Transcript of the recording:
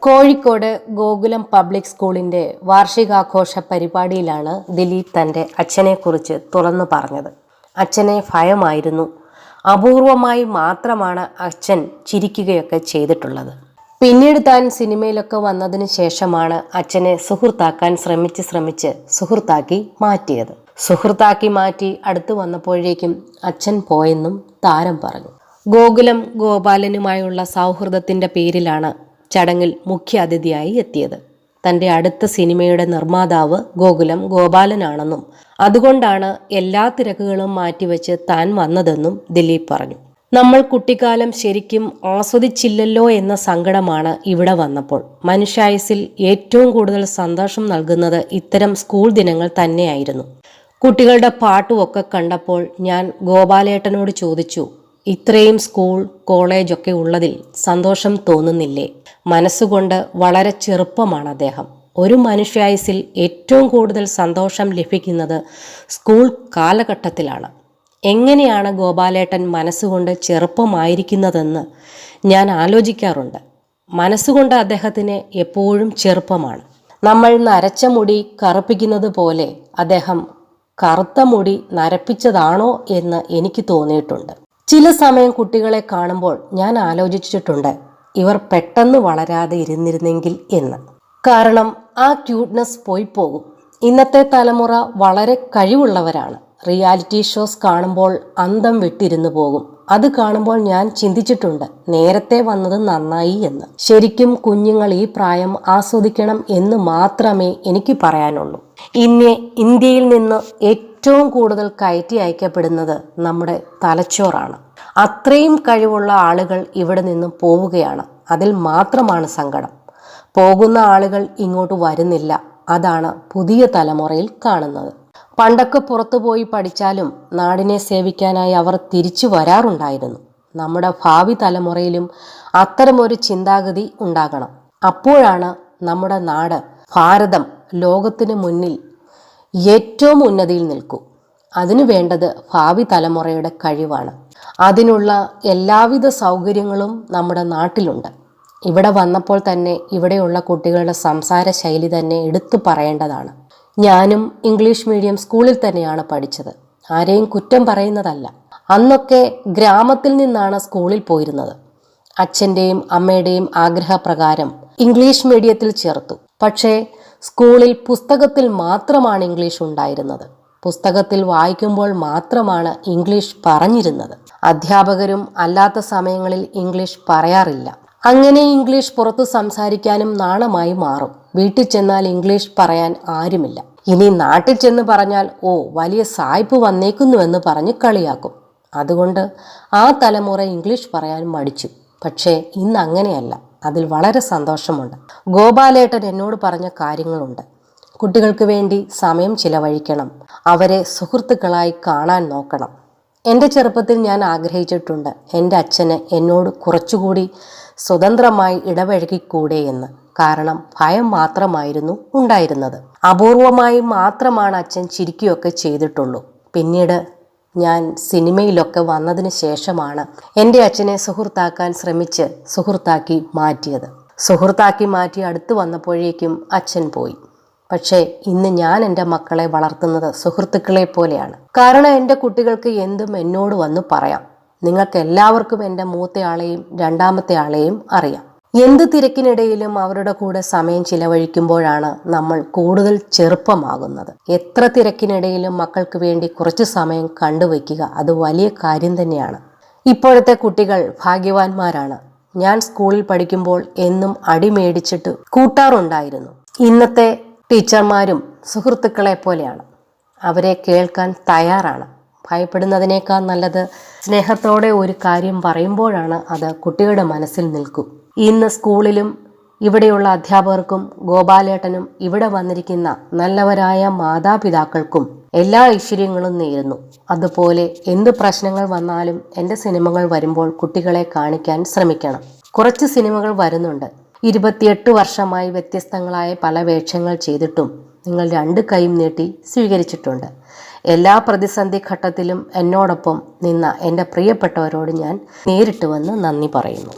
Kozhikode Gokulam public സ്കൂളിന്റെ വാർഷികാഘോഷ പരിപാടിയിലാണ് ദിലീപ് തന്റെ അച്ഛനെക്കുറിച്ച് തുറന്നു പറഞ്ഞത്. അച്ഛനെ ഭയമായിരുന്നു. അപൂർവമായി മാത്രമാണ് അച്ഛൻ ചിരിക്കുകയൊക്കെ ചെയ്തിട്ടുള്ളത്. പിന്നീട് താൻ സിനിമയിലൊക്കെ വന്നതിന് ശേഷമാണ് അച്ഛനെ സുഹൃത്താക്കാൻ ശ്രമിച്ച് സുഹൃത്താക്കി മാറ്റിയത്. സുഹൃത്താക്കി മാറ്റി അടുത്തു വന്നപ്പോഴേക്കും അച്ഛൻ പോയെന്നും താരം പറഞ്ഞു. ഗോകുലം ഗോപാലനുമായുള്ള സൗഹൃദത്തിന്റെ പേരിലാണ് ചടങ്ങിൽ മുഖ്യ അതിഥിയായി എത്തിയത്. തൻ്റെ അടുത്ത സിനിമയുടെ നിർമ്മാതാവ് ഗോകുലം ഗോപാലനാണെന്നും അതുകൊണ്ടാണ് എല്ലാ തിരക്കുകളും മാറ്റിവെച്ച് താൻ വന്നതെന്നും ദിലീപ് പറഞ്ഞു. നമ്മൾ കുട്ടിക്കാലം ശരിക്കും ആസ്വദിച്ചില്ലല്ലോ എന്ന സങ്കടമാണ് ഇവിടെ വന്നപ്പോൾ. മനുഷ്യായുസ്സിൽ ഏറ്റവും കൂടുതൽ സന്തോഷം നൽകുന്നത് ഇത്തരം സ്കൂൾ ദിനങ്ങൾ തന്നെയായിരുന്നു. കുട്ടികളുടെ പാട്ടുമൊക്കെ കണ്ടപ്പോൾ ഞാൻ ഗോപാലേട്ടനോട് ചോദിച്ചു, ഇത്രയും സ്കൂൾ കോളേജൊക്കെ ഉള്ളതിൽ സന്തോഷം തോന്നുന്നില്ലേ? മനസ്സുകൊണ്ട് വളരെ ചെറുപ്പമാണ് അദ്ദേഹം. ഒരു മനുഷ്യായുസ്സിൽ ഏറ്റവും കൂടുതൽ സന്തോഷം ലഭിക്കുന്നത് സ്കൂൾ കാലഘട്ടത്തിലാണ്. എങ്ങനെയാണ് ഗോപാലേട്ടൻ മനസ്സുകൊണ്ട് ചെറുപ്പമായിരിക്കുന്നതെന്ന് ഞാൻ ആലോചിക്കാറുണ്ട്. മനസ്സുകൊണ്ട് അദ്ദേഹത്തിന് എപ്പോഴും ചെറുപ്പമാണ്. നമ്മൾ നരച്ച മുടി കറുപ്പിക്കുന്നത് പോലെ അദ്ദേഹം കറുത്ത മുടി നരപ്പിച്ചതാണോ എന്ന് എനിക്ക് തോന്നിയിട്ടുണ്ട്. ചില സമയം കുട്ടികളെ കാണുമ്പോൾ ഞാൻ ആലോചിച്ചിട്ടുണ്ട്, ഇവർ പെട്ടെന്ന് വളരാതെ ഇരുന്നിരുന്നെങ്കിൽ എന്ന്. കാരണം ആ ക്യൂട്ട്നെസ് പോയി പോകും. ഇന്നത്തെ തലമുറ വളരെ കഴിവുള്ളവരാണ്. റിയാലിറ്റി ഷോസ് കാണുമ്പോൾ അന്തം വിട്ടിരുന്നു പോകും. അത് കാണുമ്പോൾ ഞാൻ ചിന്തിച്ചിട്ടുണ്ട്, നേരത്തെ വന്നത് നന്നായി എന്ന്. ശരിക്കും കുഞ്ഞുങ്ങൾ ഈ പ്രായം ആസ്വദിക്കണം എന്ന് മാത്രമേ എനിക്ക് പറയാനുള്ളൂ. ഇന്ത്യയിൽ നിന്ന് ഏറ്റവും കൂടുതൽ കയറ്റി അയക്കപ്പെടുന്നത് നമ്മുടെ തലച്ചോറാണ്. അത്രയും കഴിവുള്ള ആളുകൾ ഇവിടെ നിന്ന് പോവുകയാണ്. അതിൽ മാത്രമാണ് സങ്കടം. പോകുന്ന ആളുകൾ ഇങ്ങോട്ട് വരുന്നില്ല. അതാണ് പുതിയ തലമുറയിൽ കാണുന്നത്. പണ്ടൊക്കെ പുറത്തുപോയി പഠിച്ചാലും നാടിനെ സേവിക്കാനായി അവർ തിരിച്ചു വരാറുണ്ടായിരുന്നു. നമ്മുടെ ഭാവി തലമുറയിലും അത്തരമൊരു ചിന്താഗതി ഉണ്ടാകണം. അപ്പോഴാണ് നമ്മുടെ നാട്, ഭാരതം ലോകത്തിന് മുന്നിൽ ഏറ്റവും ഉന്നതിയിൽ നിൽക്കൂ. അതിനു വേണ്ടത് ഭാവി തലമുറയുടെ കഴിവാണ്. അതിനുള്ള എല്ലാവിധ സൗകര്യങ്ങളും നമ്മുടെ നാട്ടിലുണ്ട്. ഇവിടെ വന്നപ്പോൾ തന്നെ ഇവിടെയുള്ള കുട്ടികളുടെ സംസാര ശൈലി തന്നെ എടുത്തു പറയേണ്ടതാണ്. ഞാനും ഇംഗ്ലീഷ് മീഡിയം സ്കൂളിൽ തന്നെയാണ് പഠിച്ചത്. ആരെയും കുറ്റം പറയുന്നതല്ല. അന്നൊക്കെ ഗ്രാമത്തിൽ നിന്നാണ് സ്കൂളിൽ പോയിരുന്നത്. അച്ഛൻ്റെയും അമ്മയുടെയും ആഗ്രഹപ്രകാരം ഇംഗ്ലീഷ് മീഡിയത്തിൽ ചേർത്തു. പക്ഷേ സ്കൂളിൽ പുസ്തകത്തിൽ മാത്രമാണ് ഇംഗ്ലീഷ് ഉണ്ടായിരുന്നത്. പുസ്തകത്തിൽ വായിക്കുമ്പോൾ മാത്രമാണ് ഇംഗ്ലീഷ് പറഞ്ഞിരുന്നത്. അധ്യാപകരും അല്ലാത്ത സമയങ്ങളിൽ ഇംഗ്ലീഷ് പറയാറില്ല. അങ്ങനെ ഇംഗ്ലീഷ് പുറത്തു സംസാരിക്കാനും നാണമായി മാറും. വീട്ടിൽ ചെന്നാൽ ഇംഗ്ലീഷ് പറയാൻ ആരുമില്ല. ഇനി നാട്ടിൽ ചെന്ന് പറഞ്ഞാൽ വലിയ സായിപ്പ് വന്നേക്കുന്നുവെന്ന് പറഞ്ഞ് കളിയാക്കും. അതുകൊണ്ട് ആ തലമുറ ഇംഗ്ലീഷ് പറയാൻ മടിച്ചു. പക്ഷേ ഇന്ന് അങ്ങനെയല്ല. അതിൽ വളരെ സന്തോഷമുണ്ട്. ഗോപാലേട്ടൻ എന്നോട് പറഞ്ഞ കാര്യങ്ങളുണ്ട്. കുട്ടികൾക്ക് വേണ്ടി സമയം ചിലവഴിക്കണം. അവരെ സുഹൃത്തുക്കളായി കാണാൻ നോക്കണം. എൻ്റെ ചെറുപ്പത്തിൽ ഞാൻ ആഗ്രഹിച്ചിട്ടുണ്ട്, എൻ്റെ അച്ഛന് എന്നോട് കുറച്ചുകൂടി സ്വതന്ത്രമായി ഇടപഴകിക്കൂടെ എന്ന്. കാരണം ഭയം മാത്രമായിരുന്നു ഉണ്ടായിരുന്നത്. അപൂർവമായി മാത്രമാണ് അച്ഛൻ ചിരിക്കുകയൊക്കെ ചെയ്തിട്ടുള്ളൂ. പിന്നീട് ഞാൻ സിനിമയിലൊക്കെ വന്നതിന് ശേഷമാണ് എൻ്റെ അച്ഛനെ സുഹൃത്താക്കാൻ ശ്രമിച്ച് സുഹൃത്താക്കി മാറ്റിയത്. സുഹൃത്താക്കി മാറ്റി അടുത്ത് വന്നപ്പോഴേക്കും അച്ഛൻ പോയി. പക്ഷേ ഇന്ന് ഞാൻ എൻ്റെ മക്കളെ വളർത്തുന്നത് സുഹൃത്തുക്കളെ പോലെയാണ്. കാരണം എൻ്റെ കുട്ടികൾക്ക് എന്തും എന്നോട് വന്ന് പറയാം. നിങ്ങൾക്ക് എല്ലാവർക്കും എൻ്റെ മൂത്തയാളെയും രണ്ടാമത്തെ ആളെയും അറിയാം. എന്ത് തിരക്കിനിടയിലും അവരുടെ കൂടെ സമയം ചിലവഴിക്കുമ്പോഴാണ് നമ്മൾ കൂടുതൽ ചെറുപ്പമാകുന്നത്. എത്ര തിരക്കിനിടയിലും മക്കൾക്ക് വേണ്ടി കുറച്ച് സമയം കണ്ടുവയ്ക്കുക, അത് വലിയ കാര്യം തന്നെയാണ്. ഇപ്പോഴത്തെ കുട്ടികൾ ഭാഗ്യവാന്മാരാണ്. ഞാൻ സ്കൂളിൽ പഠിക്കുമ്പോൾ എന്നും അടി മേടിച്ചിട്ട് കൂട്ടാറുണ്ടായിരുന്നു. ഇന്നത്തെ ടീച്ചർമാരും സുഹൃത്തുക്കളെ പോലെയാണ്. അവരെ കേൾക്കാൻ തയ്യാറാണ്. ഭയപ്പെടുന്നതിനേക്കാൾ നല്ലത് സ്നേഹത്തോടെ ഒരു കാര്യം പറയുമ്പോഴാണ് അത് കുട്ടികളുടെ മനസ്സിൽ നിൽക്കും. ഇന്ന് സ്കൂളിലും ഇവിടെയുള്ള അധ്യാപകർക്കും ഗോപാലേട്ടനും ഇവിടെ വന്നിരിക്കുന്ന നല്ലവരായ മാതാപിതാക്കൾക്കും എല്ലാ ഐശ്വര്യങ്ങളും നേരുന്നു. അതുപോലെ എന്ത് പ്രശ്നങ്ങൾ വന്നാലും എൻ്റെ സിനിമകൾ വരുമ്പോൾ കുട്ടികളെ കാണിക്കാൻ ശ്രമിക്കണം. കുറച്ച് സിനിമകൾ വരുന്നുണ്ട്. 28 വർഷമായി വ്യത്യസ്തങ്ങളായ പല വേഷങ്ങൾ ചെയ്തിട്ടും നിങ്ങൾ 2 കൈയും നീട്ടി സ്വീകരിച്ചിട്ടുണ്ട്. എല്ലാ പ്രതിസന്ധി ഘട്ടത്തിലും എന്നോടൊപ്പം നിന്ന എൻ്റെ പ്രിയപ്പെട്ടവരോട് ഞാൻ നേരിട്ട് വന്ന് നന്ദി പറയുന്നു.